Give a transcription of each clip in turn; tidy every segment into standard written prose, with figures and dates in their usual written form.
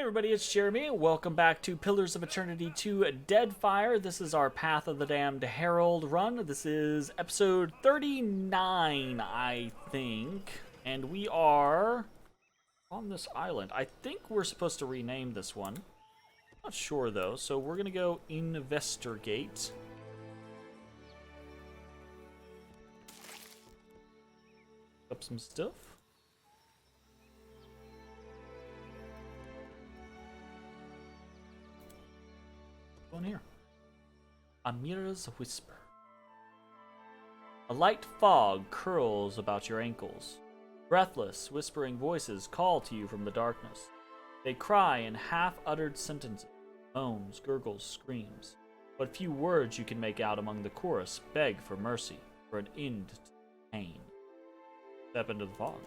everybody, it's Jeremy. Welcome back to Pillars of Eternity 2 Deadfire. This is our Path of the Damned Herald run. This is episode 39, I think. And we are on this island. I think we're supposed to rename this one. Not sure though, so we're gonna go investigate. Up some stuff. Here. Amira's whisper. A light fog curls about your ankles. Breathless, whispering voices call to you from the darkness. They cry in half-uttered sentences, moans, gurgles, screams. What few words you can make out among the chorus beg for mercy, for an end to pain. Step into the fog.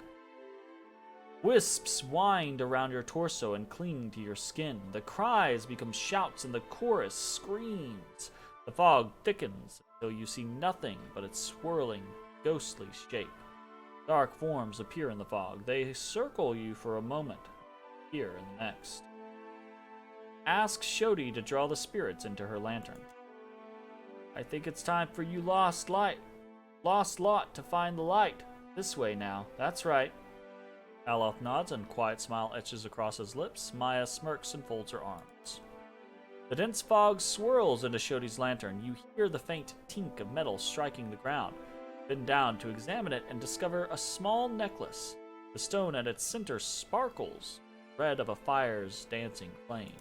Wisps wind around your torso and cling to your skin. The cries become shouts and the chorus screams. The fog thickens until you see nothing but its swirling, ghostly shape. Dark forms appear in the fog. They circle you for a moment, here and the next. Ask Shodi to draw the spirits into her lantern. I think it's time for you lost lot to find the light. This way now. That's right. Aloth nods and a quiet smile etches across his lips. Maya smirks and folds her arms. The dense fog swirls into Shodi's lantern. You hear the faint tink of metal striking the ground. Bend down to examine it and discover a small necklace. The stone at its center sparkles, red of a fire's dancing flame.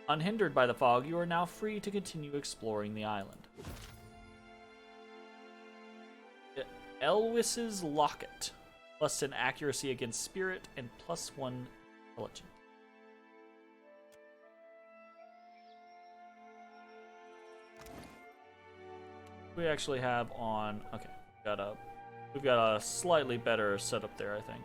Unhindered by the fog, you are now free to continue exploring the island. Elwis's Locket. +10 accuracy against spirit and +1 intelligence. We actually have on... Okay, we've got a slightly better setup there, I think.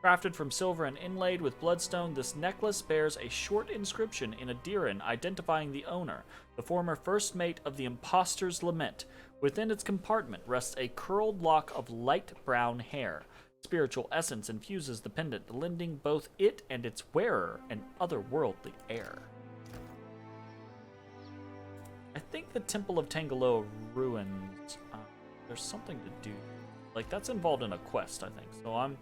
Crafted from silver and inlaid with bloodstone, this necklace bears a short inscription in Adiran identifying the owner, the former first mate of the imposter's lament. Within its compartment rests a curled lock of light brown hair. Spiritual essence infuses the pendant, lending both it and its wearer an otherworldly air. I think the Temple of Tangaloa ruins. There's something to do. Like, that's involved in a quest, I think. So I'm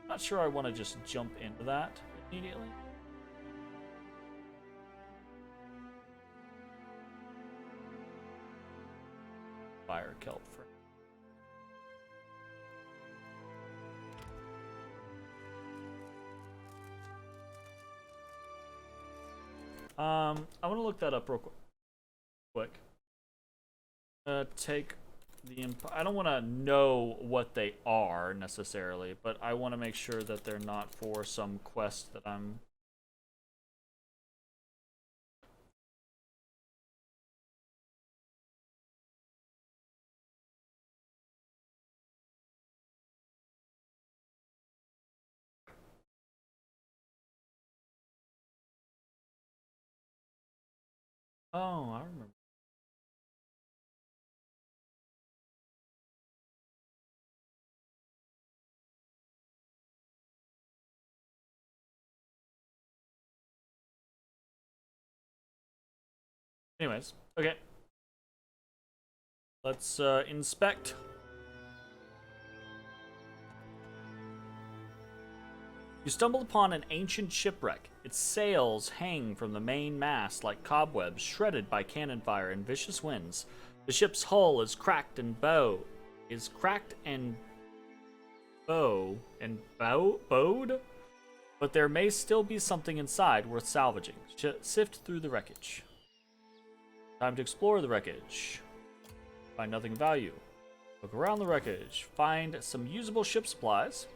not sure I want to just jump into that immediately. Fire kelp for. I want to look that up real quick. Take the I don't want to know what they are necessarily, but I want to make sure that they're not for some quest that I'm. Oh, I remember. Anyways, okay. Let's inspect. You stumble upon an ancient shipwreck. Its sails hang from the main mast like cobwebs shredded by cannon fire and vicious winds. The ship's hull is cracked and bowed, but there may still be something inside worth salvaging. Sift through the wreckage. Time to explore the wreckage. Find nothing of value. Look around the wreckage. Find some usable ship supplies.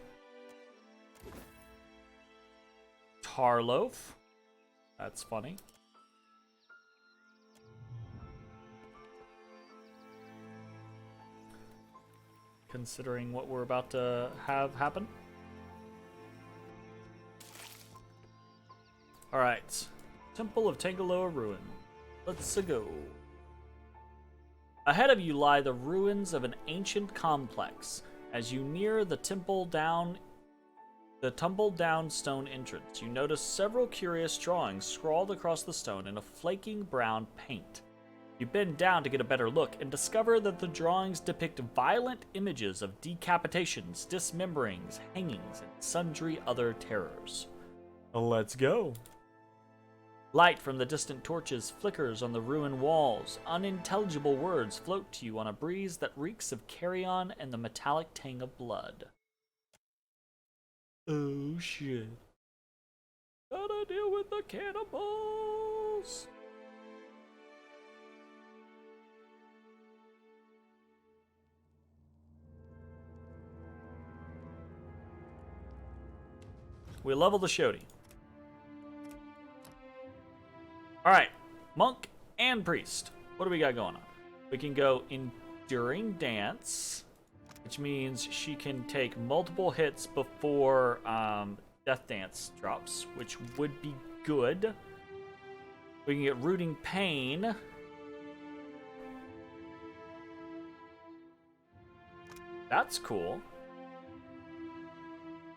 Tar loaf. That's funny. Considering what we're about to have happen. Alright. Temple of Tangaloa Ruin. Let's go. Ahead of you lie the ruins of an ancient complex. As you near the tumbled down stone entrance, you notice several curious drawings scrawled across the stone in a flaking brown paint. You bend down to get a better look and discover that the drawings depict violent images of decapitations, dismemberings, hangings, and sundry other terrors. Let's go. Light from the distant torches flickers on the ruined walls. Unintelligible words float to you on a breeze that reeks of carrion and the metallic tang of blood. Oh shit. Gotta deal with the cannibals! We level the Shodi. Alright, monk and priest. What do we got going on? We can go enduring dance, which means she can take multiple hits before death dance drops, which would be good. We can get rooting pain. That's cool.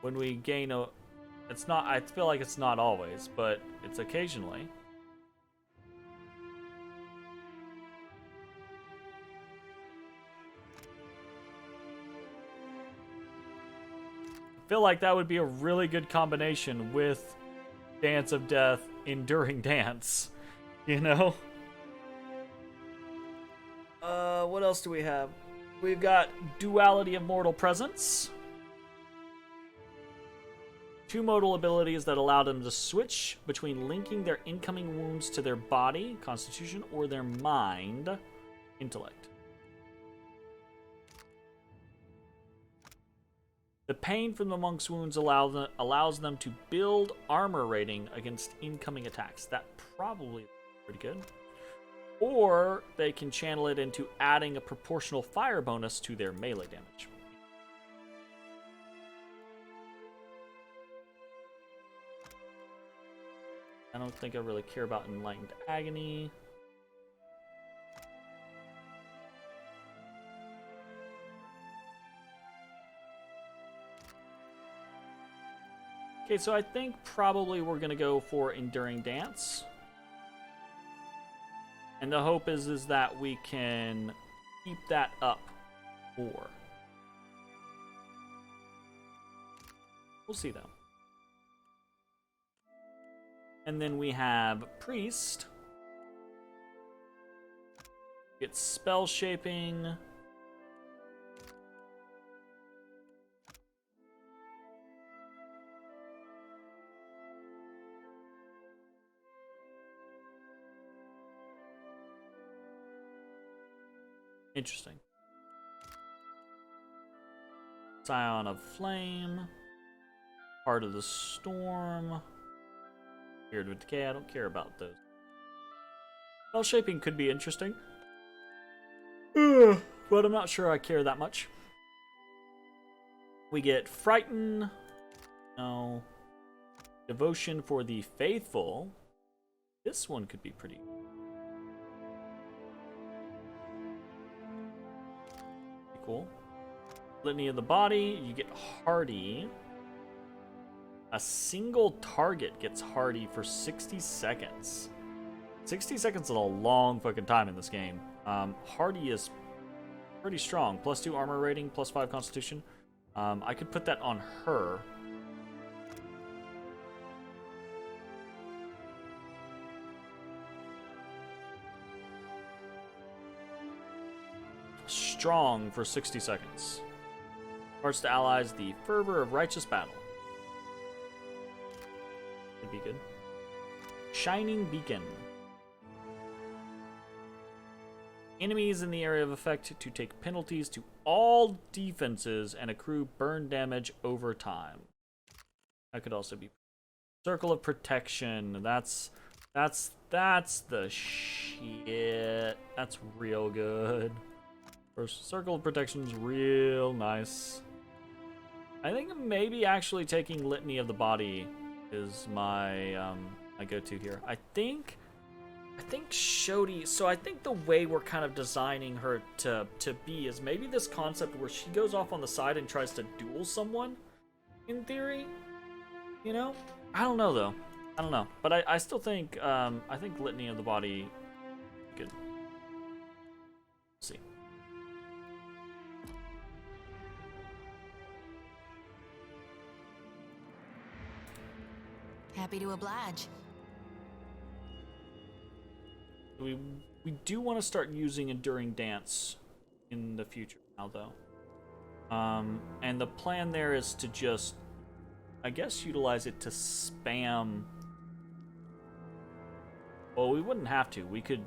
When we gain a... It's not... I feel like it's not always, but it's occasionally. I feel like that would be a really good combination with Dance of Death, Enduring Dance. You know? What else do we have? We've got Duality of Mortal Presence. 2 modal abilities that allow them to switch between linking their incoming wounds to their body, constitution, or their mind, intellect. The pain from the monk's wounds allows them to build armor rating against incoming attacks. That probably is pretty good. Or they can channel it into adding a proportional fire bonus to their melee damage. I don't think I really care about Enlightened Agony. Okay, so I think probably we're going to go for Enduring Dance. And the hope is that we can keep that up more. We'll see, though. And then we have Priest. Get Spell Shaping. Interesting. Scion of Flame. Heart of the Storm. Beard of Decay. I don't care about those. Spell Shaping could be interesting. But I'm not sure I care that much. We get Frighten. No. Devotion for the Faithful. This one could be pretty cool. Litany of the Body, you get Hardy. A single target gets Hardy for 60 seconds. 60 seconds is a long fucking time in this game. Hardy is pretty strong. +2 armor rating, +5 constitution. I could put that on her. Strong for 60 seconds. Imparts to allies the fervor of righteous battle. Could be good. Shining Beacon. Enemies in the area of effect to take penalties to all defenses and accrue burn damage over time. That could also be Circle of Protection. That's the shit. That's real good. First, Circle of Protection's real nice. I think maybe actually taking Litany of the Body is my my go-to here. I think I think Shodi, so I think the way we're kind of designing her to be is maybe this concept where she goes off on the side and tries to duel someone, in theory, you know? I don't know, though. I don't know. But I still think, I think Litany of the Body, good. Let's see. Happy to oblige. We do want to start using Enduring Dance in the future now, though. And the plan there is to just, I guess, utilize it to spam. Well, we wouldn't have to. We could,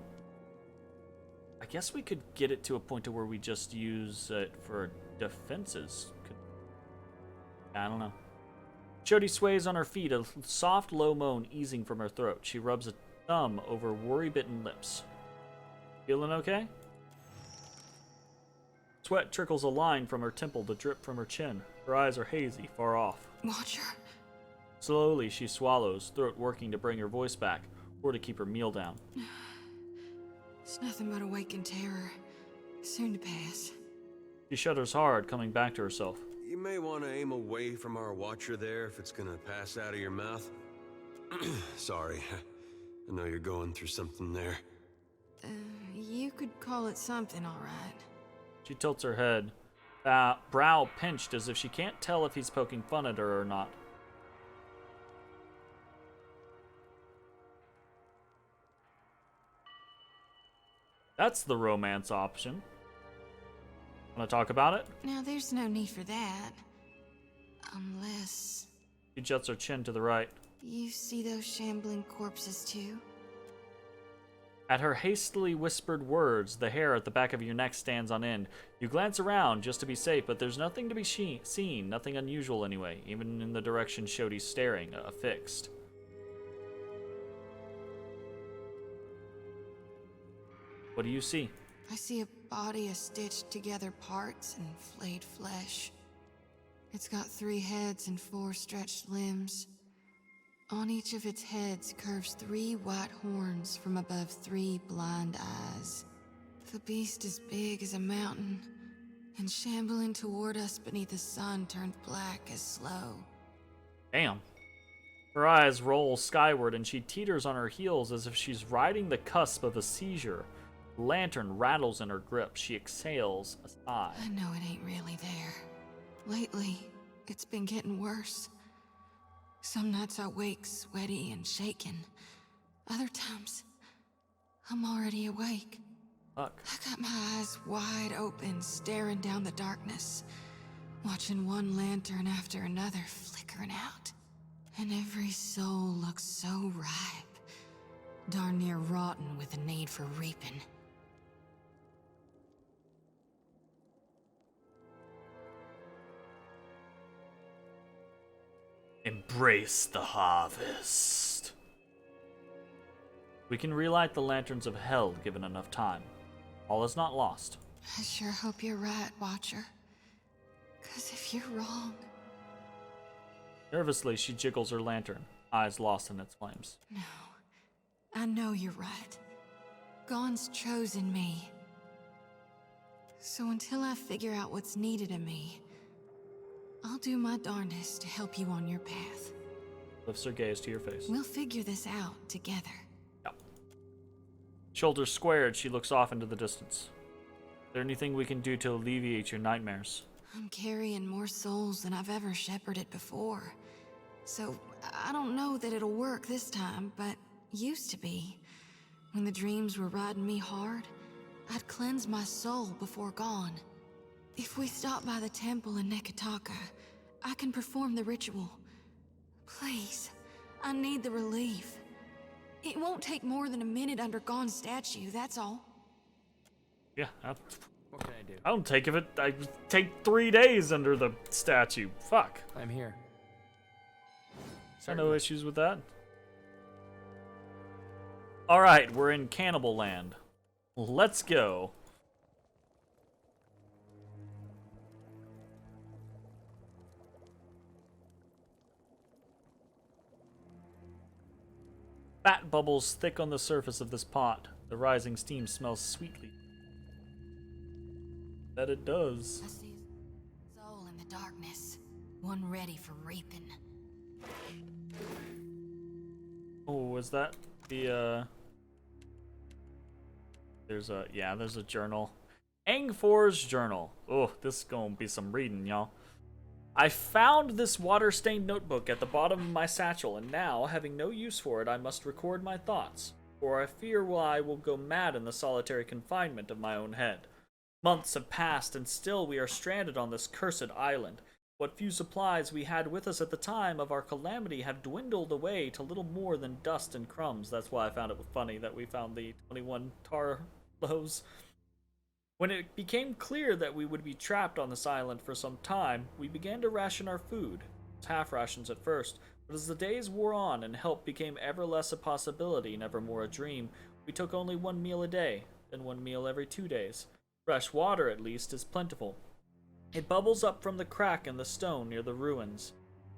I guess we could get it to a point to where we just use it for defenses. I don't know. Jody sways on her feet, a soft, low moan easing from her throat. She rubs a thumb over worry-bitten lips. Feeling okay? Sweat trickles a line from her temple to drip from her chin. Her eyes are hazy, far off. Watcher. Slowly, she swallows, throat working to bring her voice back, or to keep her meal down. It's nothing but awakened terror. Soon to pass. She shudders hard, coming back to herself. You may want to aim away from our watcher there if it's gonna pass out of your mouth. Sorry. I know you're going through something there. You could call it something, all right. She tilts her head, brow pinched as if she can't tell if he's poking fun at her or not. That's the romance option. Want to talk about it? Now, there's no need for that. Unless... She juts her chin to the right. You see those shambling corpses, too? At her hastily whispered words, the hair at the back of your neck stands on end. You glance around just to be safe, but there's nothing to be seen, nothing unusual anyway, even in the direction Shodi's staring, affixed. What do you see? I see a body of stitched together parts and flayed flesh. It's got 3 heads and 4 stretched limbs. On each of its heads curves 3 white horns from above 3 blind eyes. The beast is big as a mountain, and shambling toward us beneath the sun turned black as slow. Damn. Her eyes roll skyward and she teeters on her heels as if she's riding the cusp of a seizure. The lantern rattles in her grip. She exhales a sigh. I know it ain't really there. Lately, it's been getting worse. Some nights I wake sweaty and shaken. Other times, I'm already awake. Fuck. I got my eyes wide open, staring down the darkness, watching one lantern after another flickering out. And every soul looks so ripe, darn near rotten with a need for reaping. Embrace the harvest. We can relight the lanterns of hell given enough time. All is not lost. I sure hope you're right, Watcher. 'Cause if you're wrong... Nervously, she jiggles her lantern, eyes lost in its flames. No, I know you're right. Gon's chosen me. So until I figure out what's needed of me, I'll do my darndest to help you on your path. Lifts her gaze to your face. We'll figure this out together. Yep. Shoulders squared, she looks off into the distance. Is there anything we can do to alleviate your nightmares? I'm carrying more souls than I've ever shepherded before. So, I don't know that it'll work this time, but used to be. When the dreams were riding me hard, I'd cleanse my soul before Gon. If we stop by the temple in Nekataka, I can perform the ritual. Please, I need the relief. It won't take more than a minute under Gon's statue, that's all. Yeah, What can I do? I don't take of it. I take 3 days under the statue. Fuck. I'm here. So no issues with that. Alright, we're in Cannibal Land. Let's go. Fat bubbles thick on the surface of this pot. The rising steam smells sweetly. That it does. I see a soul in the darkness, one ready for reaping. Oh, is that the, There's a journal. Angfor's journal. Oh, this is gonna be some reading, y'all. I found this water-stained notebook at the bottom of my satchel, and now, having no use for it, I must record my thoughts, for I fear I will go mad in the solitary confinement of my own head. Months have passed, and still we are stranded on this cursed island. What few supplies we had with us at the time of our calamity have dwindled away to little more than dust and crumbs. That's why I found it funny that we found the 21 tar loaves. When it became clear that we would be trapped on this island for some time, we began to ration our food. It was half rations at first, but as the days wore on and help became ever less a possibility and ever more a dream, we took only 1 meal a day, then 1 meal every 2 days. Fresh water, at least, is plentiful. It bubbles up from the crack in the stone near the ruins.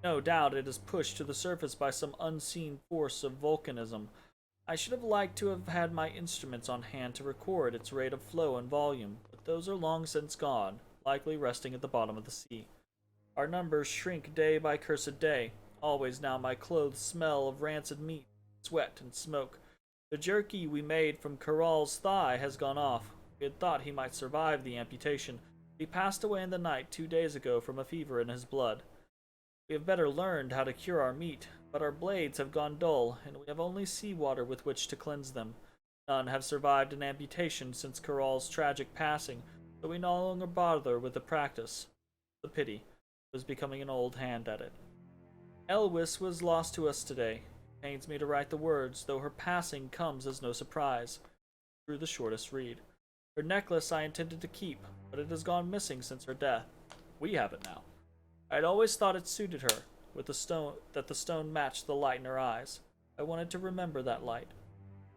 No doubt it is pushed to the surface by some unseen force of volcanism. I should have liked to have had my instruments on hand to record its rate of flow and volume, but those are long since gone, likely resting at the bottom of the sea. Our numbers shrink day by cursed day. Always now my clothes smell of rancid meat, sweat, and smoke. The jerky we made from Corral's thigh has gone off. We had thought he might survive the amputation. He passed away in the night 2 days ago from a fever in his blood. We have better learned how to cure our meat, but our blades have gone dull, and we have only seawater with which to cleanse them. None have survived an amputation since Corral's tragic passing, so we no longer bother with the practice. The pity. He was becoming an old hand at it. Elwys was lost to us today. It pains me to write the words, though her passing comes as no surprise. Through the shortest read. Her necklace I intended to keep, but it has gone missing since her death. We have it now. I had always thought it suited her, with the stone matched the light in her eyes. I wanted to remember that light.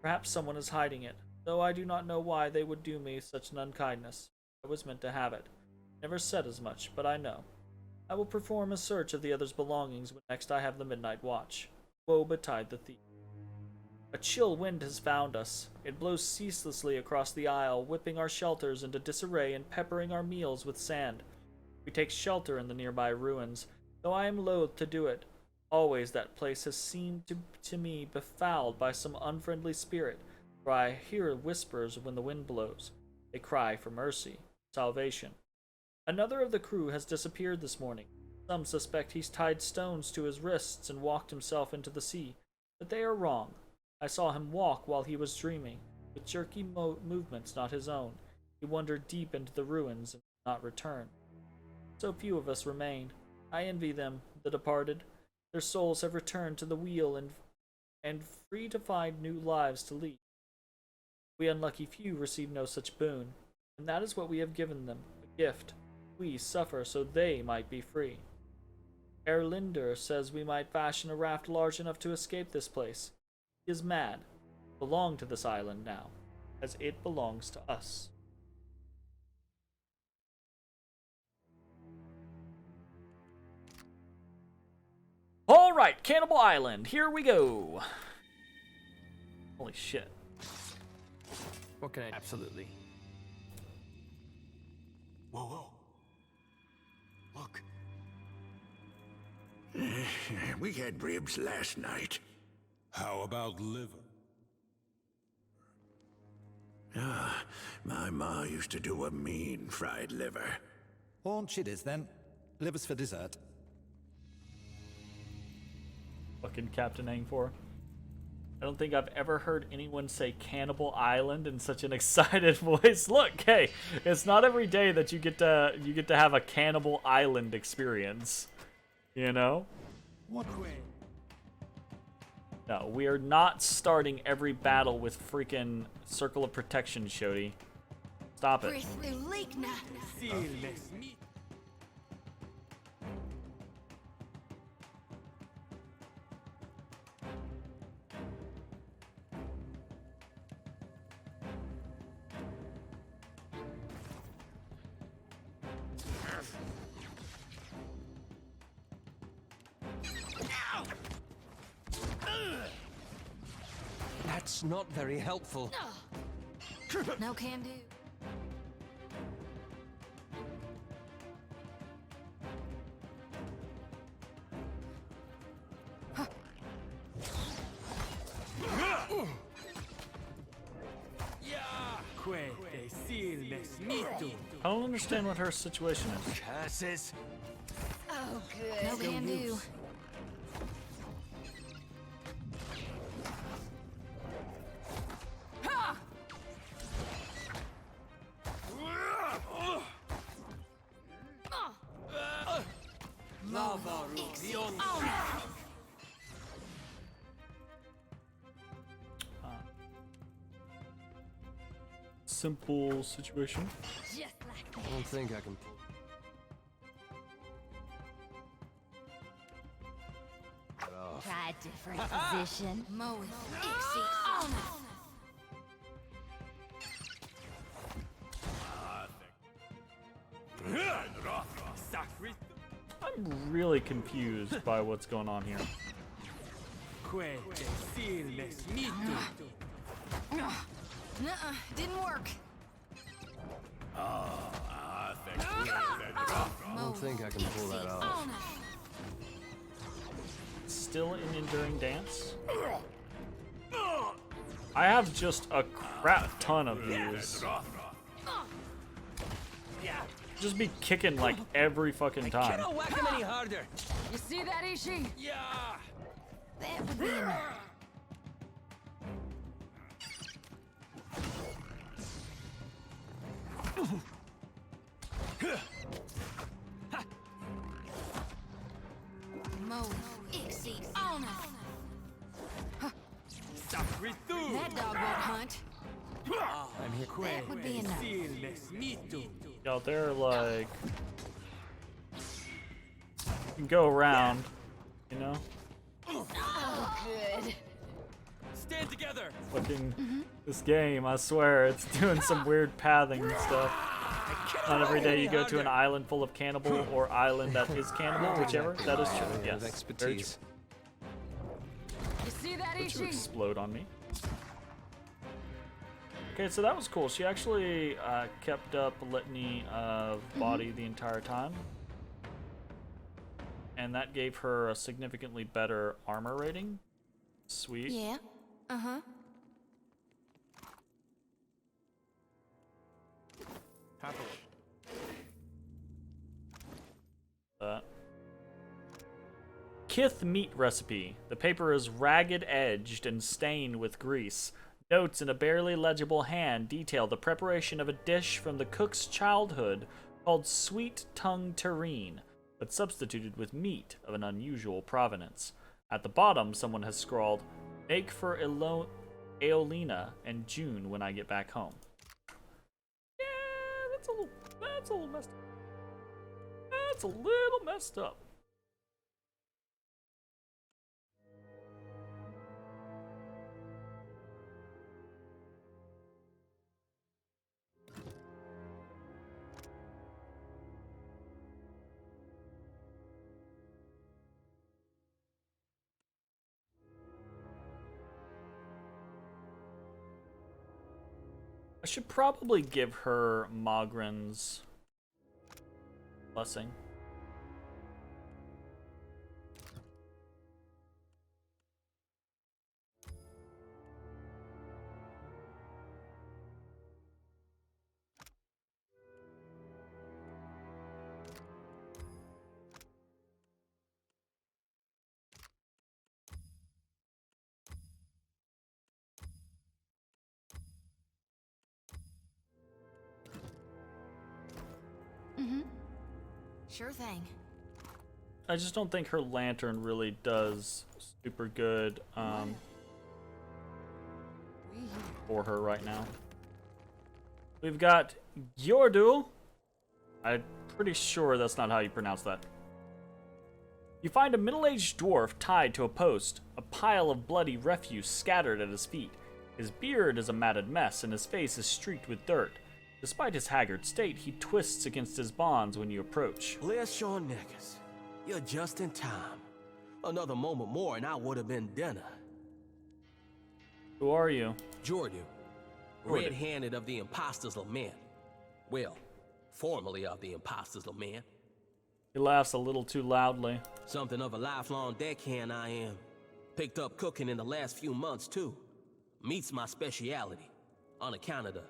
Perhaps someone is hiding it, though I do not know why they would do me such an unkindness. I was meant to have it. Never said as much, but I know. I will perform a search of the other's belongings when next I have the midnight watch. Woe betide the thief. A chill wind has found us. It blows ceaselessly across the isle, whipping our shelters into disarray and peppering our meals with sand. We take shelter in the nearby ruins, though I am loath to do it. Always that place has seemed to me befouled by some unfriendly spirit, for I hear whispers when the wind blows. They cry for mercy, salvation. Another of the crew has disappeared this morning. Some suspect he's tied stones to his wrists and walked himself into the sea, but they are wrong. I saw him walk while he was dreaming, with jerky movements not his own. He wandered deep into the ruins and did not return. So few of us remain. I envy them, the departed. Their souls have returned to the wheel and free to find new lives to lead. We unlucky few receive no such boon, and that is what we have given them, a gift. We suffer so they might be free. Erlinder says we might fashion a raft large enough to escape this place. He is mad. We belong to this island now, as it belongs to us. Alright, Cannibal Island, here we go. Holy shit. What can I... Absolutely. Whoa, whoa. Look. We had ribs last night. How about liver? My ma used to do a mean fried liver. Haunch it is then. Livers for dessert. Fucking Captain Angfor. I don't think I've ever heard anyone say Cannibal Island in such an excited voice. Look, hey, it's not every day that you get to have a Cannibal Island experience. You know? What way? No, we are not starting every battle with freaking Circle of Protection, Shodi. Stop it. That's not very helpful. No can do. I don't understand what her situation is. Curses. Oh, good. No can do. Simple situation. Just like I don't think I can. Try a different position. Moe. Ixie. On. I'm really confused by what's going on here. Nuh-uh. Didn't work. I don't think I can pull that off. On. Still an enduring dance. I have just a crap ton of these. Just be kicking like every fucking time. Can't whack him any harder. You see that, Ishi? Yeah. That would be enough. Moe. Ixie. On. That dog won't hunt. I'm here. That would be enough. Yo, they're like, you can go around, you know? Oh, good. Stand together. Fucking this game, I swear, it's doing some weird pathing and stuff. Not every day you go to an island full of cannibal or island that is cannibal, whichever. That is true. Yes, very true. Expertise. You see that, Would you Ishi? explode on me? Okay, so that was cool. She actually kept up a litany of body the entire time. And that gave her a significantly better armor rating. Sweet. Yeah. Uh-huh. Kith meat recipe. The paper is ragged edged and stained with grease. Notes in a barely legible hand detail the preparation of a dish from the cook's childhood called sweet tongue terrine, but substituted with meat of an unusual provenance. At the bottom, someone has scrawled, "Make for Aelina and June when I get back home." Yeah, that's a little messed up. That's a little messed up. I should probably give her Mogren's blessing. Sure thing. I just don't think her lantern really does super good for her right now. We've got Yordul. I'm pretty sure that's not how you pronounce that. You find a middle-aged dwarf tied to a post, a pile of bloody refuse scattered at his feet. His beard is a matted mess and his face is streaked with dirt. Despite his haggard state, he twists against his bonds when you approach. Bless your niggas. You're just in time. Another moment more and I would have been dinner. Who are you? Jordan, Jordan. red-handed of the Imposter's Lament. Well, formerly of the Imposter's Lament. He laughs a little too loudly. Something of a lifelong deckhand I am. Picked up cooking in the last few months, too. Meat's my speciality. On account of the,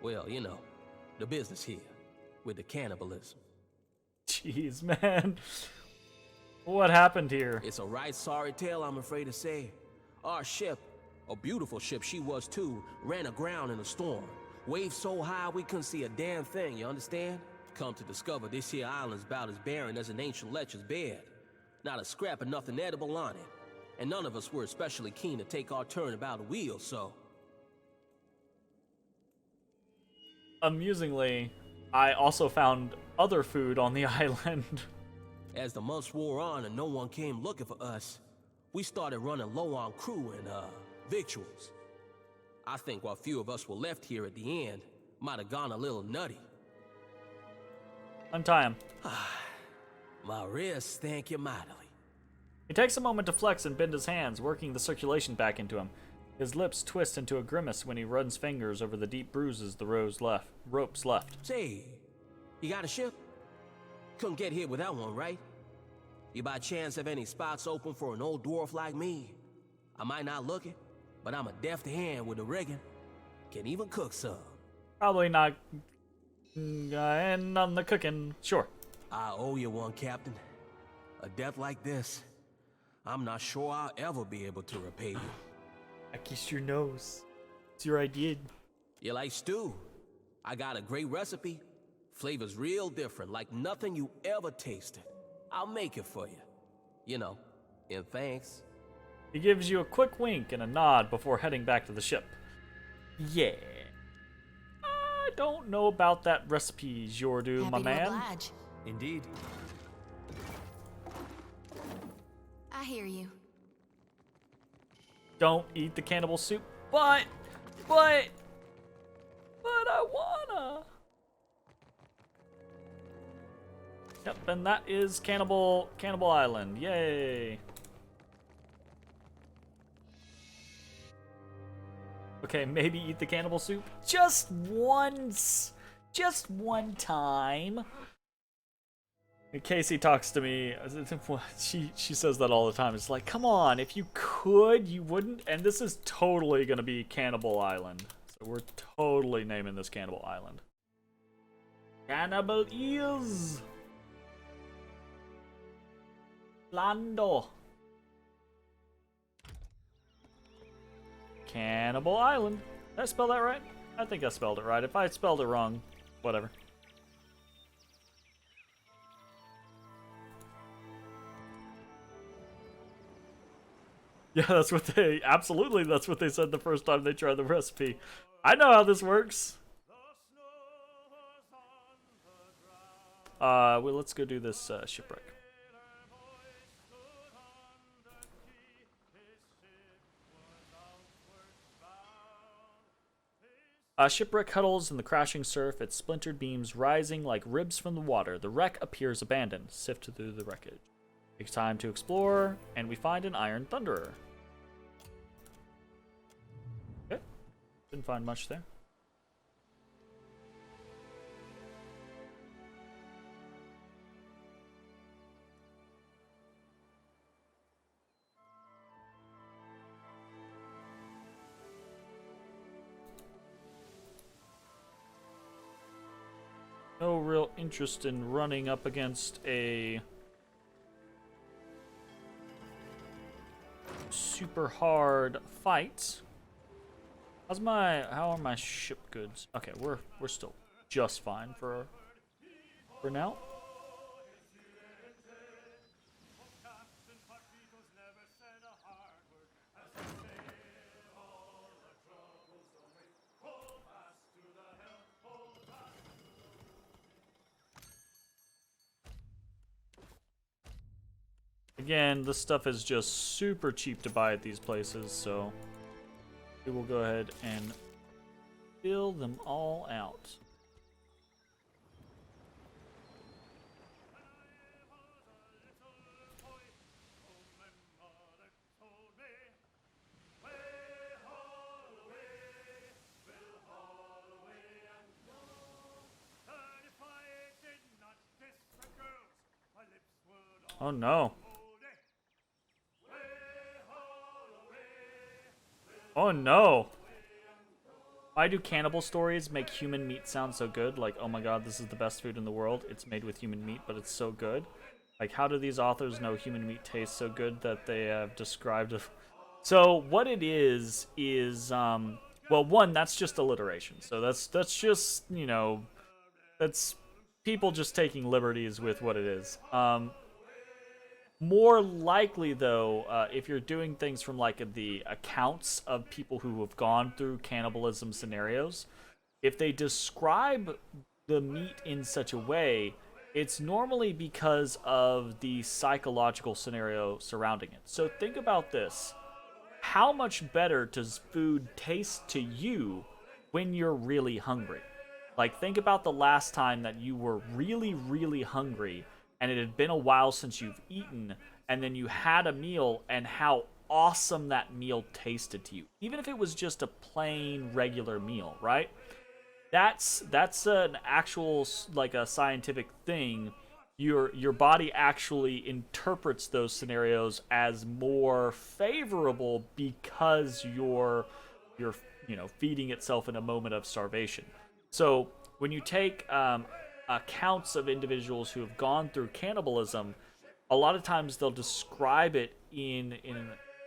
well, you know, the business here. With the cannibalism. Jeez, man. What happened here? It's a right sorry tale, I'm afraid to say. Our ship, a beautiful ship she was too, ran aground in a storm. Waves so high we couldn't see a damn thing, you understand? Come to discover this here island's about as barren as an ancient lecher's bed. Not a scrap of nothing edible on it. And none of us were especially keen to take our turn about the wheel, so... Amusingly, I also found other food on the island. As the months wore on and no one came looking for us, we started running low on crew and, victuals. I think what few of us were left here at the end might have gone a little nutty. Untie him. My wrists thank you mightily. He takes a moment to flex and bend his hands, working the circulation back into him. His lips twist into a grimace when he runs fingers over the deep bruises the ropes left. Say, you got a ship? Couldn't get here without one, right? You by chance have any spots open for an old dwarf like me? I might not look it, but I'm a deft hand with the rigging. Can even cook some. Probably not. And on the cooking, sure. I owe you one, Captain. A death like this, I'm not sure I'll ever be able to repay you. I kiss your nose. It's your idea. You like stew? I got a great recipe. Flavor's real different, like nothing you ever tasted. I'll make it for you. You know, in thanks. He gives you a quick wink and a nod before heading back to the ship. Yeah. I don't know about that recipe, Jordu, my man. Oblige. Indeed. I hear you. Don't eat the cannibal soup, but I wanna. Yep, and that is Cannibal Island. Yay. Okay, maybe eat the cannibal soup just once. Just one time. And Casey talks to me. She says that all the time. It's like, come on, if you could, you wouldn't. And this is totally gonna be Cannibal Island. So we're totally naming this Cannibal Island. Cannibal is Lando. Cannibal Island. Did I spell that right? I think I spelled it right. If I spelled it wrong, whatever. Yeah, that's what they, absolutely, that's what they said the first time they tried the recipe. I know how this works. Well, let's go do this shipwreck. Shipwreck huddles in the crashing surf, its splintered beams rising like ribs from the water. The wreck appears abandoned. Sift through the wreckage. Takes time to explore, and we find an iron thunderer. Okay, didn't find much there. No real interest in running up against a super hard fight. How are my ship goods? Okay, we're still just fine for now. Again, this stuff is just super cheap to buy at these places, so we will go ahead and fill them all out. Oh no. Oh no. Why do cannibal stories make human meat sound so good? Like, oh my god, this is the best food in the world. It's made with human meat, but it's so good. Like, how do these authors know human meat tastes so good that they have described it? So what it is, well, one, that's just alliteration. So that's just, you know, that's people just taking liberties with what it is. More likely, though, if you're doing things from like the accounts of people who have gone through cannibalism scenarios, if they describe the meat in such a way, it's normally because of the psychological scenario surrounding it. So think about this. How much better does food taste to you when you're really hungry? Like, think about the last time that you were really, really hungry and it had been a while since you've eaten, and then you had a meal, and how awesome that meal tasted to you. Even if it was just a plain, regular meal, right? That's an actual, like, a scientific thing. Your body actually interprets those scenarios as more favorable because you're you know, feeding itself in a moment of starvation. So when you take accounts of individuals who have gone through cannibalism, a lot of times they'll describe it in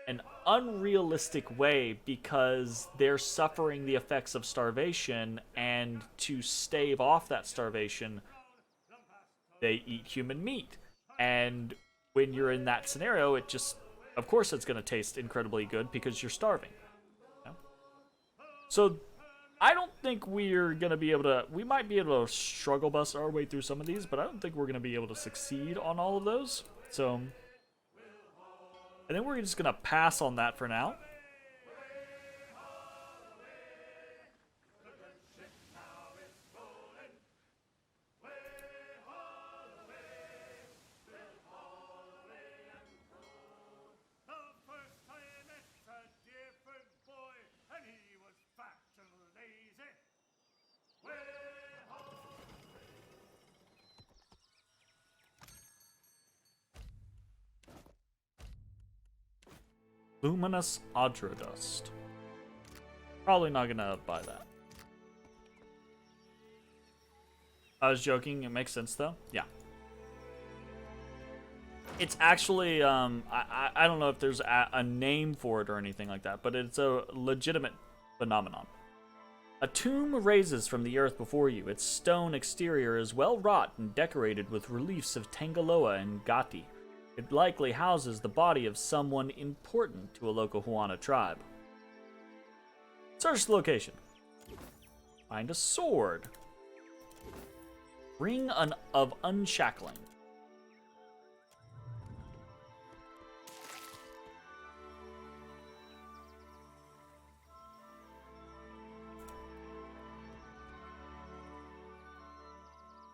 an unrealistic way because they're suffering the effects of starvation, and to stave off that starvation, they eat human meat. And when you're in that scenario, it just, of course it's going to taste incredibly good because you're starving. You know? So I don't think we're going to be able to... We might be able to struggle bust our way through some of these, but I don't think we're going to be able to succeed on all of those. So I think we're just going to pass on that for now. Luminous Audra Dust. Probably not gonna buy that. I was joking. It makes sense though. Yeah. It's actually I don't know if there's a name for it or anything like that, but it's a legitimate phenomenon. A tomb raises from the earth before you. Its stone exterior is well wrought and decorated with reliefs of Tangaloa and Gati. It likely houses the body of someone important to a local Huana tribe. Search the location. Find a sword. Ring of Unshackling.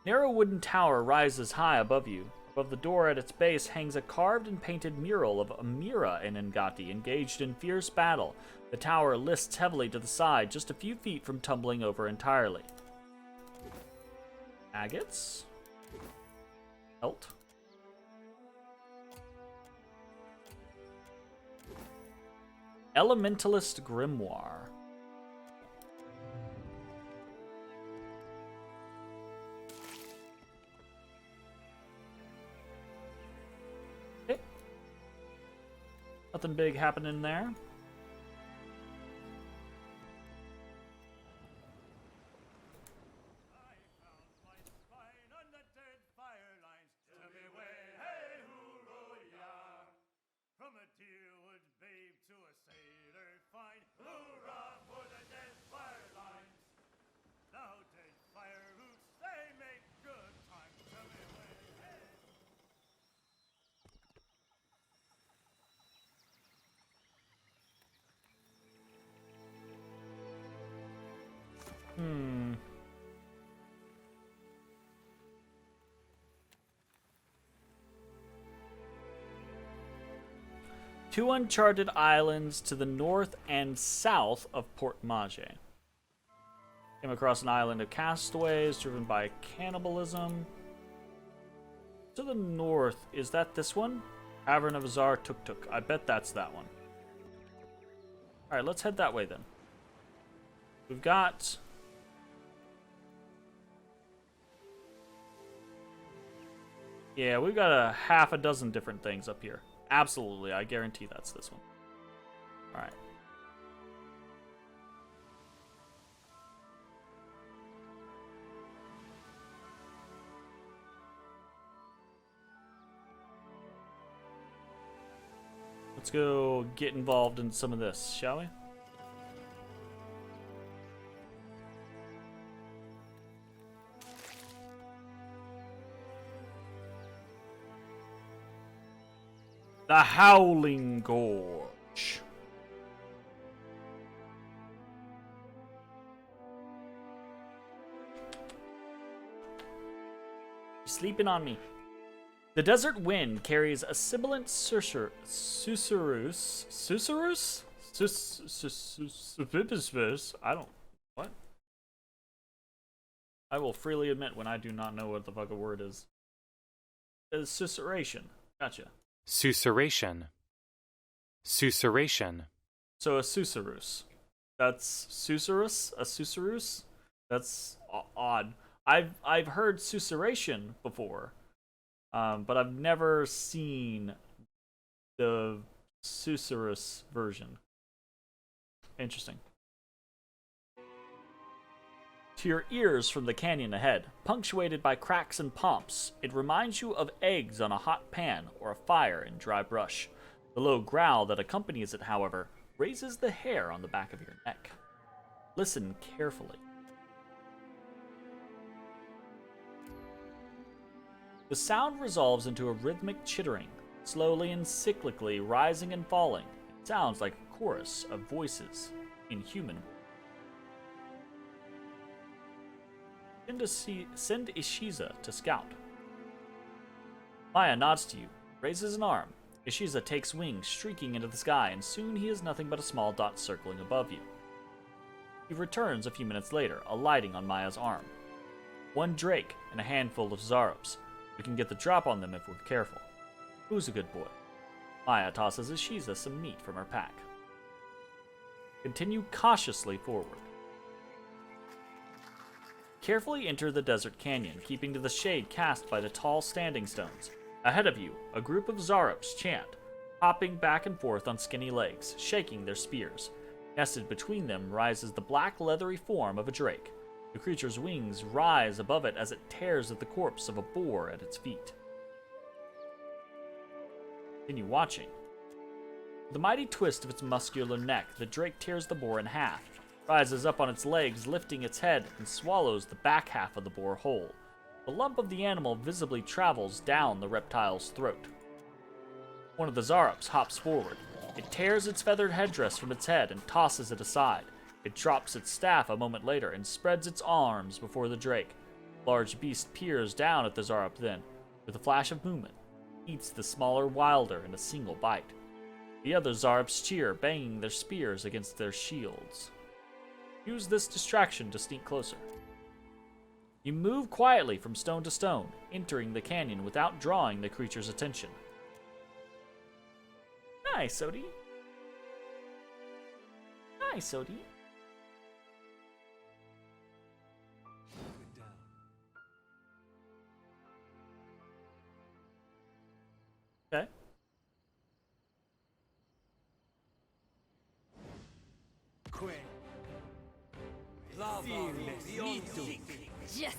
Narrow wooden tower rises high above you. Above the door at its base hangs a carved and painted mural of Amira and Ngati engaged in fierce battle. The tower lists heavily to the side, just a few feet from tumbling over entirely. Agates. Pelt. Elementalist Grimoire. Nothing big happening there. Two uncharted islands to the north and south of Port Mage. Came across an island of castaways driven by cannibalism. To the north, is that this one? Tavern of Azar Tuk Tuk. I bet that's that one. Alright, let's head that way then. We've got... Yeah, we've got a half a dozen different things up here. Absolutely, I guarantee that's this one. Alright. Let's go get involved in some of this, shall we? The Howling Gorge. You're sleeping on me. The desert wind carries a sibilant susurrus. I don't... What? I will freely admit when I do not know what the fuck a word is. Susurration. Gotcha. Susurration. Susurration. So a susurrus. That's susurrus? A susurrus? That's odd. I've heard susurration before. But I've never seen the susurrus version. Interesting. To your ears from the canyon ahead, punctuated by cracks and pumps, it reminds you of eggs on a hot pan or a fire in dry brush. The low growl that accompanies it, however, raises the hair on the back of your neck. Listen carefully. The sound resolves into a rhythmic chittering, slowly and cyclically rising and falling. It sounds like a chorus of voices in human. Send Ishiza to scout. Maya nods to you, raises an arm. Ishiza takes wings, streaking into the sky, and soon he is nothing but a small dot circling above you. He returns a few minutes later, alighting on Maya's arm. One drake and a handful of Zarops. We can get the drop on them if we're careful. Who's a good boy? Maya tosses Ishiza some meat from her pack. Continue cautiously forward. Carefully enter the desert canyon, keeping to the shade cast by the tall standing stones. Ahead of you, a group of Zarops chant, hopping back and forth on skinny legs, shaking their spears. Nested between them rises the black leathery form of a drake. The creature's wings rise above it as it tears at the corpse of a boar at its feet. Continue watching. With a mighty twist of its muscular neck, the drake tears the boar in half, rises up on its legs, lifting its head, and swallows the back half of the boar whole. The lump of the animal visibly travels down the reptile's throat. One of the Zarops hops forward. It tears its feathered headdress from its head and tosses it aside. It drops its staff a moment later and spreads its arms before the drake. The large beast peers down at the Zarop then, with a flash of movement, eats the smaller wilder in a single bite. The other Zarops cheer, banging their spears against their shields. Use this distraction to sneak closer. You move quietly from stone to stone, entering the canyon without drawing the creature's attention. Nice, Odie. Nice, Odie. Okay.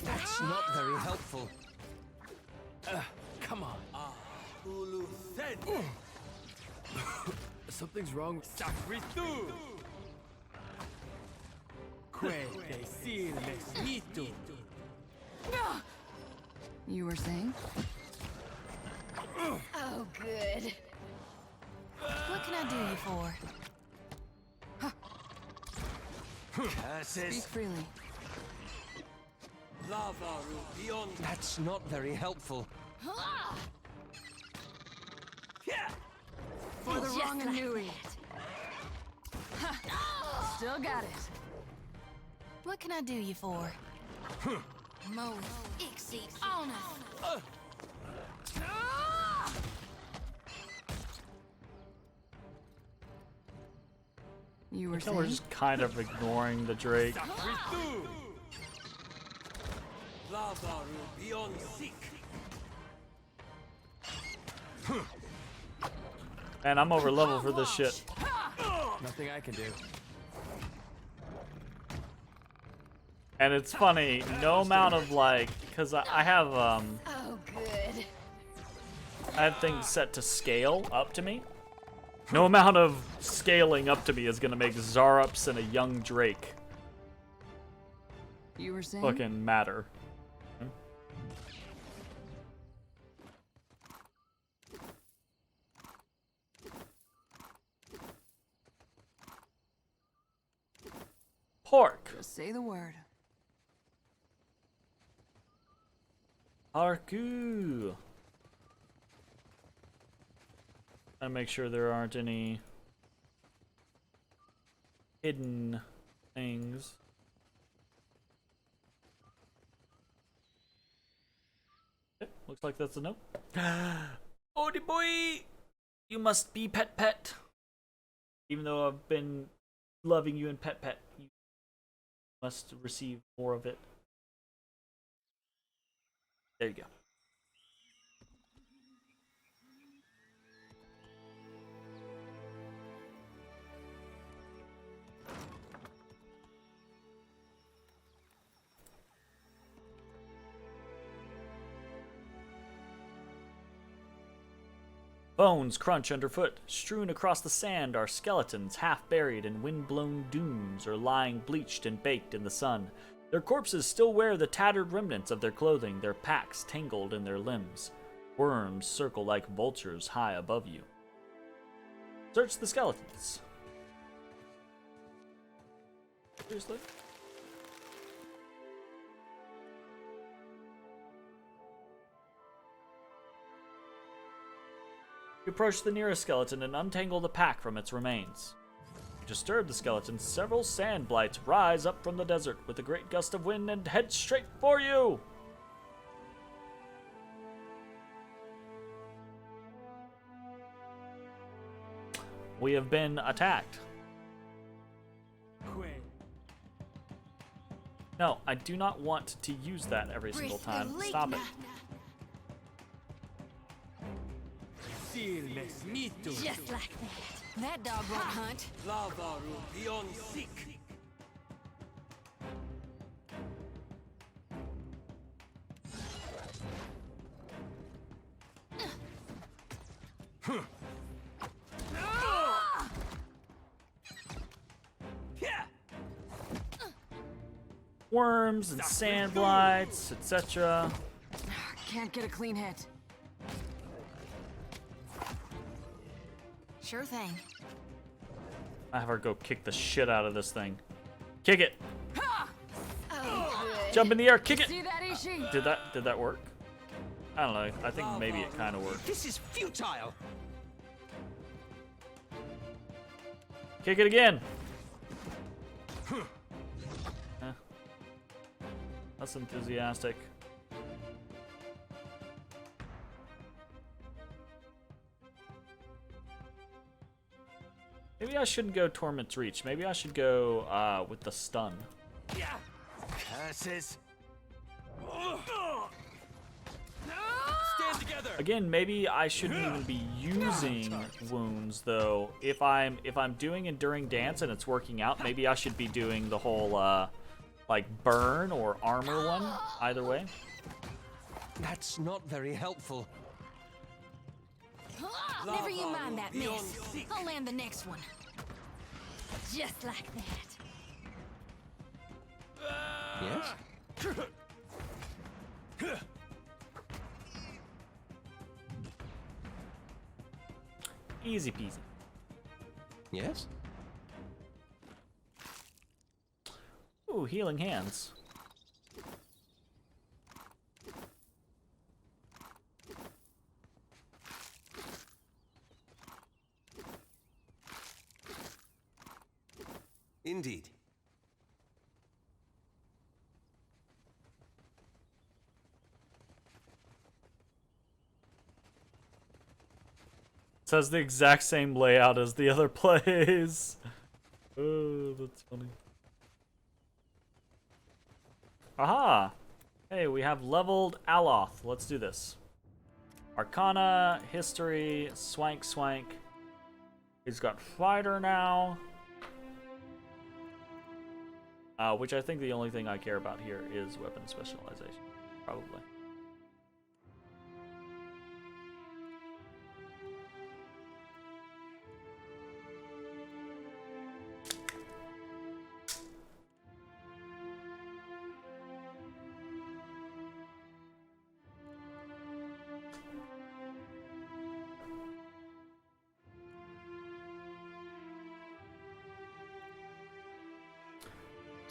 That's not very helpful. Come on. Something's wrong. You were saying? Oh, good. What can I do you for? Speak freely. That's not very helpful. For the wrong Anui. Still got it. What can I do you for? Mo, Ixie, Ona. You were So we're saying? just kind of ignoring the Drake. Man, I'm over level for this shit. Nothing I can do. And it's funny, no amount of like, cause I have Oh, good. I have things set to scale up to me. No amount of scaling up to me is gonna make Zarups and a young Drake You were saying? fucking matter. Pork. Just say the word. Parku. I make sure there aren't any hidden things. Okay, looks like that's a note. Odie boy, you must be pet. Even though I've been loving you and pet, you must receive more of it. There you go. Bones crunch underfoot. Strewn across the sand are skeletons, half buried in wind-blown dunes or lying bleached and baked in the sun. Their corpses still wear the tattered remnants of their clothing, their packs tangled in their limbs. Worms circle like vultures high above you. Search the skeletons. Seriously? You approach the nearest skeleton and untangle the pack from its remains. You disturb the skeleton, several sand blights rise up from the desert with a great gust of wind and head straight for you! We have been attacked. No, I do not want to use that every single time. Stop it. Just like that. That dog won't hunt. Worms and sand blights, etc. Can't get a clean hit. Sure thing. I have her go kick the shit out of this thing. Kick it! Oh, good. Jump in the air, kick it! See that, Ishi? Did that work? I don't know. I think maybe it kind of worked. This is futile. Kick it again. That's enthusiastic. Maybe I shouldn't go Torment's Reach. Maybe I should go with the stun. Curses. Stand together. Again, maybe I shouldn't even be using wounds though. If I'm doing Enduring Dance and it's working out, maybe I should be doing the whole like burn or armor one. Either way. That's not very helpful. Never you mind that miss. I'll land the next one. Just like that. Yes? Easy peasy. Yes? Ooh, healing hands. Indeed. It says the exact same layout as the other plays. Oh, that's funny. Aha! Hey, we have leveled Aloth. Let's do this. Arcana, history, swank, swank. He's got fighter now. Which I think the only thing I care about here is weapon specialization. Probably.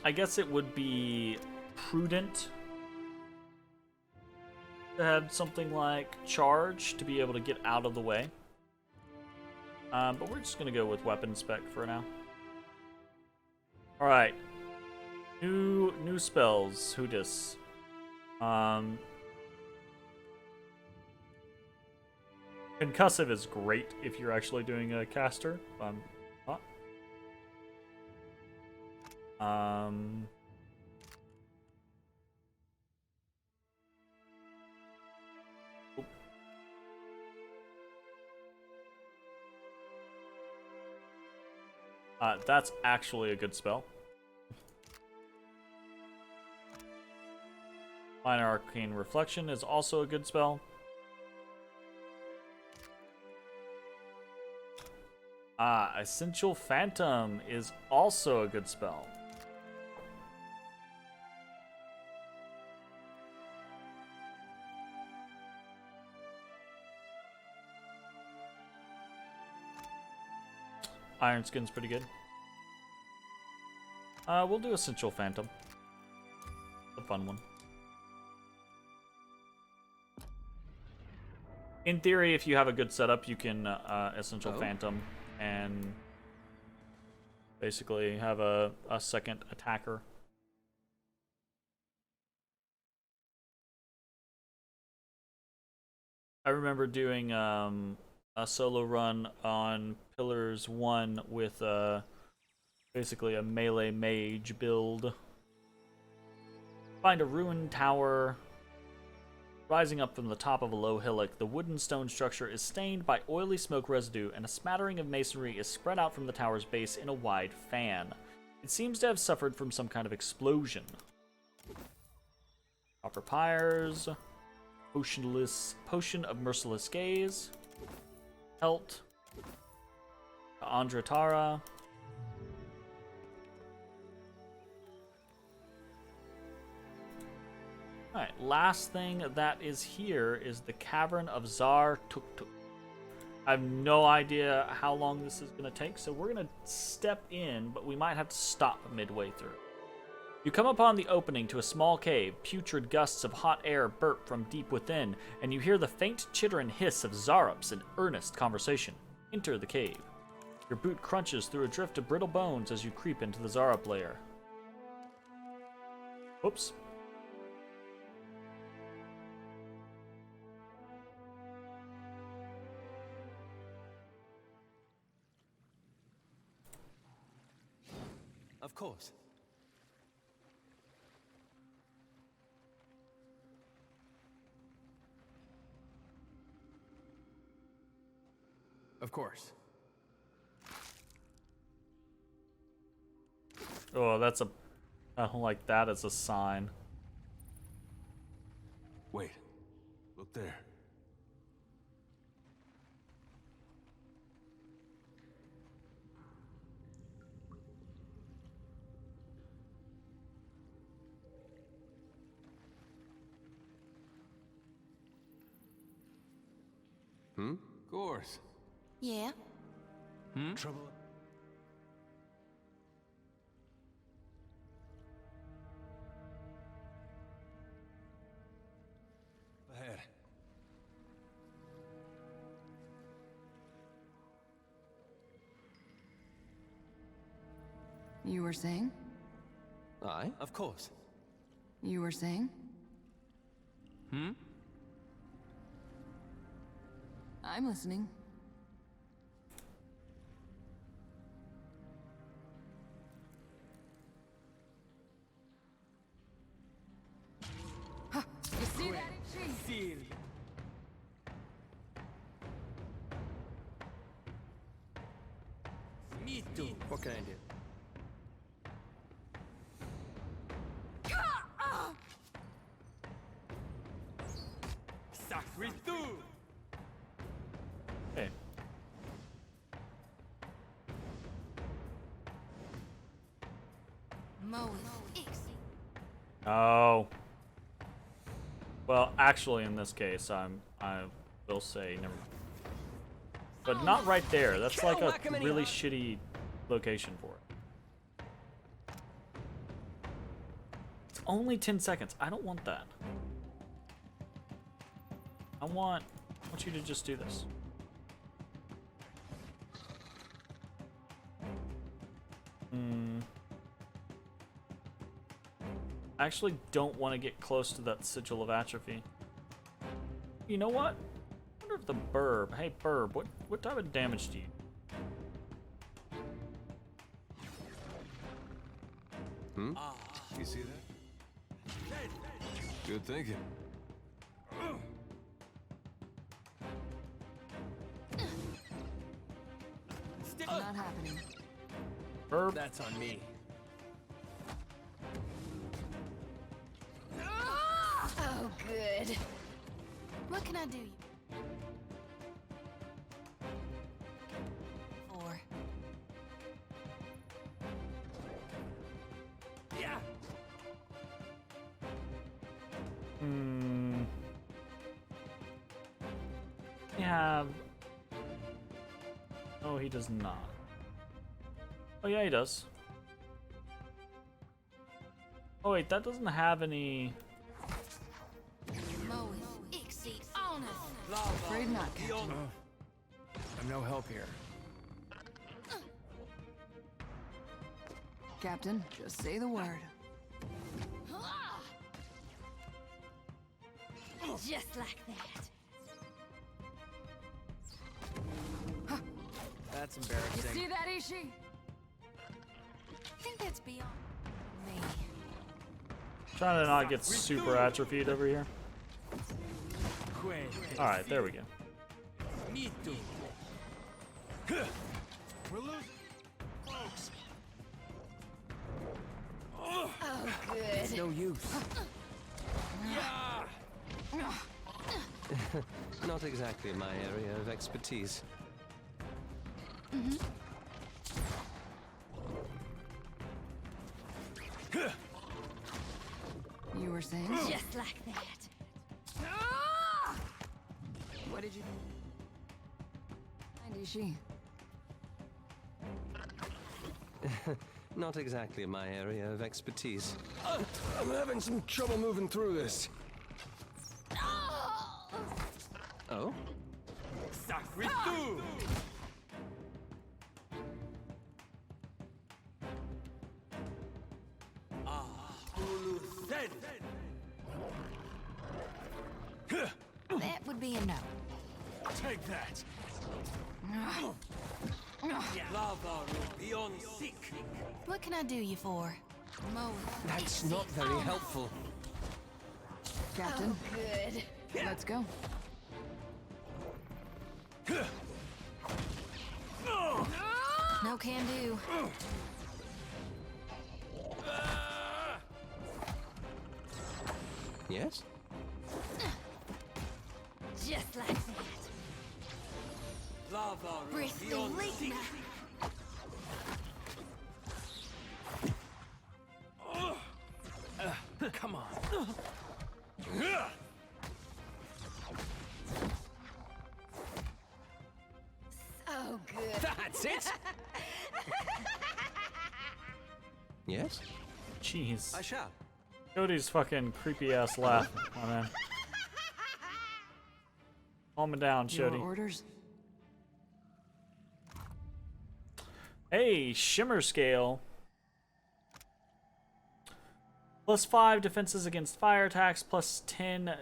I guess it would be prudent to have something like charge to be able to get out of the way. But we're just gonna go with weapon spec for now. All right, new spells. Who dis? Concussive is great if you're actually doing a caster. Not. That's actually a good spell. Minor Arcane Reflection is also a good spell. Essential Phantom is also a good spell. Iron Skin's pretty good. We'll do Essential Phantom. A fun one. In theory, if you have a good setup, you can Essential Phantom and basically have a second attacker. I remember doing a solo run on Pillars 1 with basically a melee mage build. Find a ruined tower. Rising up from the top of a low hillock, the wooden stone structure is stained by oily smoke residue, and a smattering of masonry is spread out from the tower's base in a wide fan. It seems to have suffered from some kind of explosion. Copper pyres. Potion of Merciless Gaze. Helt. Andratara. Alright, last thing that is here is the Cavern of Zar Tuk. I have no idea how long this is going to take, so we're going to step in, but we might have to stop midway through. You come upon the opening to a small cave. Putrid gusts of hot air burp from deep within, and you hear the faint chitter and hiss of Zarups in earnest conversation. Enter the cave. Your boot crunches through a drift of brittle bones as you creep into the Zarup lair. Whoops. Of course. Of course. Oh, that's a... I don't like that as a sign. Wait. Look there. Hmm? Of course. Yeah? Trouble? Ahead. You were saying? Aye, of course. You were saying? I'm listening. What can I do? Hey. Oh. Well, actually, in this case, I will say never mind. But not right there. That's like a really shitty location for it. It's only 10 seconds. I don't want that. I want you to just do this. I actually don't want to get close to that sigil of atrophy. You know what? I wonder if the burb. Hey burb, what type of damage do you? You see that? Good thinking. Not happening. Burb. That's on me. Oh, good. What can I do? For Yeah. We have. Oh, he does not. Oh yeah, he does. Oh wait, that doesn't have any. afraid not, Captain. I'm no help here. Captain, just say the word. Just like that. That's You embarrassing. see that, Ishi? I think that's beyond me. Trying to not get super atrophied over here. Alright, there we go. Me too. We're losing. Folks. Oh, good. It's no use. Not exactly my area of expertise. You were saying? Just like that. What did you find, Ishi? Not exactly my area of expertise. I'm having some trouble moving through this. Oh? That would be a no. Take that. What can I do you for? That's not very helpful. Captain, Good. let's go. No can do. Yes? Just like that. Bristol Ligma. Come on. So good. That's it. Yes? Jeez. I shall. Cody's fucking creepy ass laugh, my man. Calm it down, Your Shody. orders? Hey, Shimmer Scale. +5 defenses against fire attacks, +10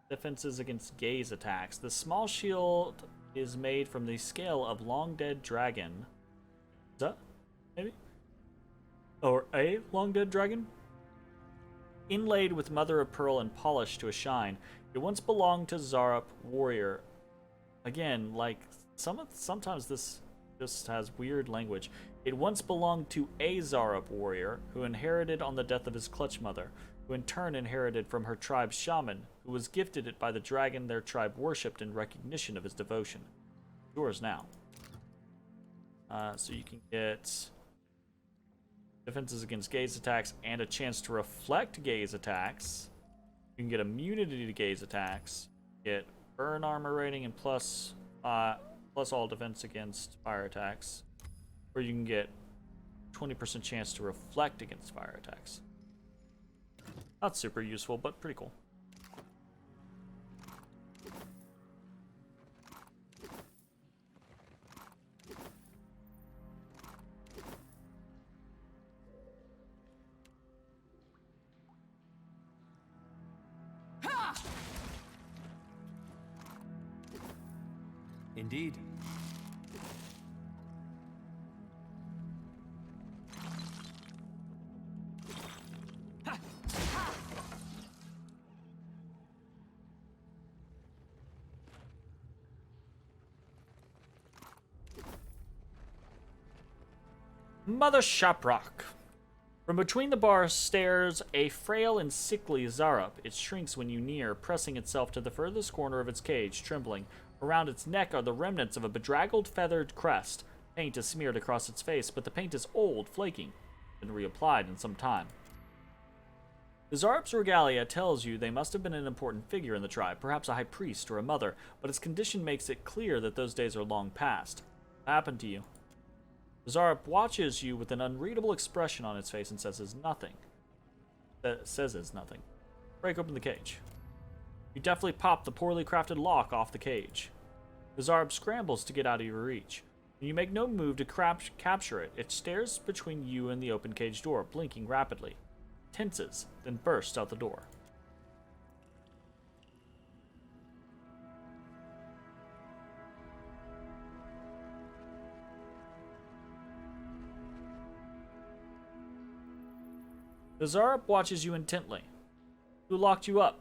defenses against gaze attacks. The small shield is made from the scale of Long Dead Dragon. Is that? Maybe? Or a Long Dead Dragon? Inlaid with mother of pearl and polished to a shine, It once belonged to Zarup warrior. Again, like sometimes this just has weird language. It once belonged to a Zarup warrior who inherited on the death of his clutch mother, who in turn inherited from her tribe's shaman, who was gifted it by the dragon their tribe worshipped in recognition of his devotion. Yours now. So you can get defenses against gaze attacks and a chance to reflect gaze attacks. You can get immunity to gaze attacks. Get burn armor rating and plus all defense against fire attacks. Or you can get 20% chance to reflect against fire attacks. Not super useful, but pretty cool. Indeed. Mother Shaprock. From between the bars stares a frail and sickly Zarup. It shrinks when you near, pressing itself to the furthest corner of its cage, trembling. Around its neck are the remnants of a bedraggled feathered crest. Paint is smeared across its face, but the paint is old, flaking, and reapplied in some time. The Zarup's regalia tells you they must have been an important figure in the tribe, perhaps a high priest or a mother, but its condition makes it clear that those days are long past. What happened to you? The Zarup watches you with an unreadable expression on its face and says nothing. Break open the cage. You deftly pop the poorly crafted lock off the cage. The Zarup scrambles to get out of your reach. When you make no move to capture it, it stares between you and the open cage door, blinking rapidly. Tenses, then bursts out the door. The Zarup watches you intently. Who locked you up?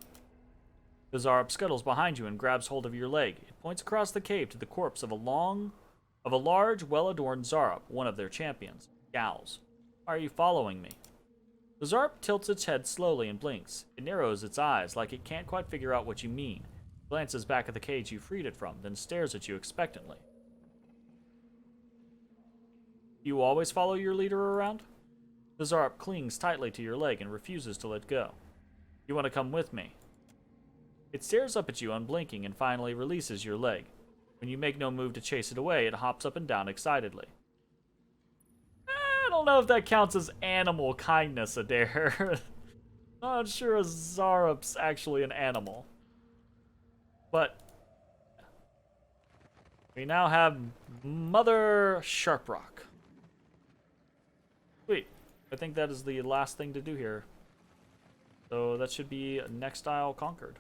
The Zarup scuttles behind you and grabs hold of your leg. It points across the cave to the corpse of a large, well-adorned Zarup, one of their champions. Scowls. Why are you following me? The Zarup tilts its head slowly and blinks. It narrows its eyes like it can't quite figure out what you mean. It glances back at the cage you freed it from, then stares at you expectantly. You always follow your leader around? The Zarup clings tightly to your leg and refuses to let go. You want to come with me? It stares up at you unblinking and finally releases your leg. When you make no move to chase it away, it hops up and down excitedly. I don't know if that counts as animal kindness, Adair. Not sure a Zarup's actually an animal. But we now have Mother Sharprock. Sweet. I think that is the last thing to do here. So that should be next isle conquered.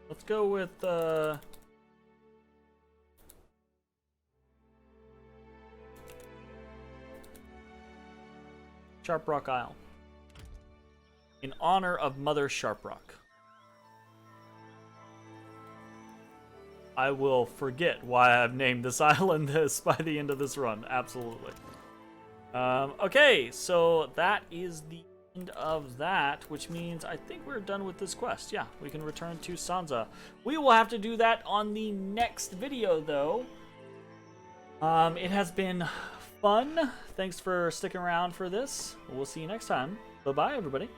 Let's go with Sharprock Isle. In honor of Mother Sharprock. I will forget why I've named this island this by the end of this run. Absolutely. Okay, so that is the end of that, which means I think we're done with this quest. Yeah, we can return to Sansa. We will have to do that on the next video, though. It has been fun. Thanks for sticking around for this. We'll see you next time. Bye-bye, everybody.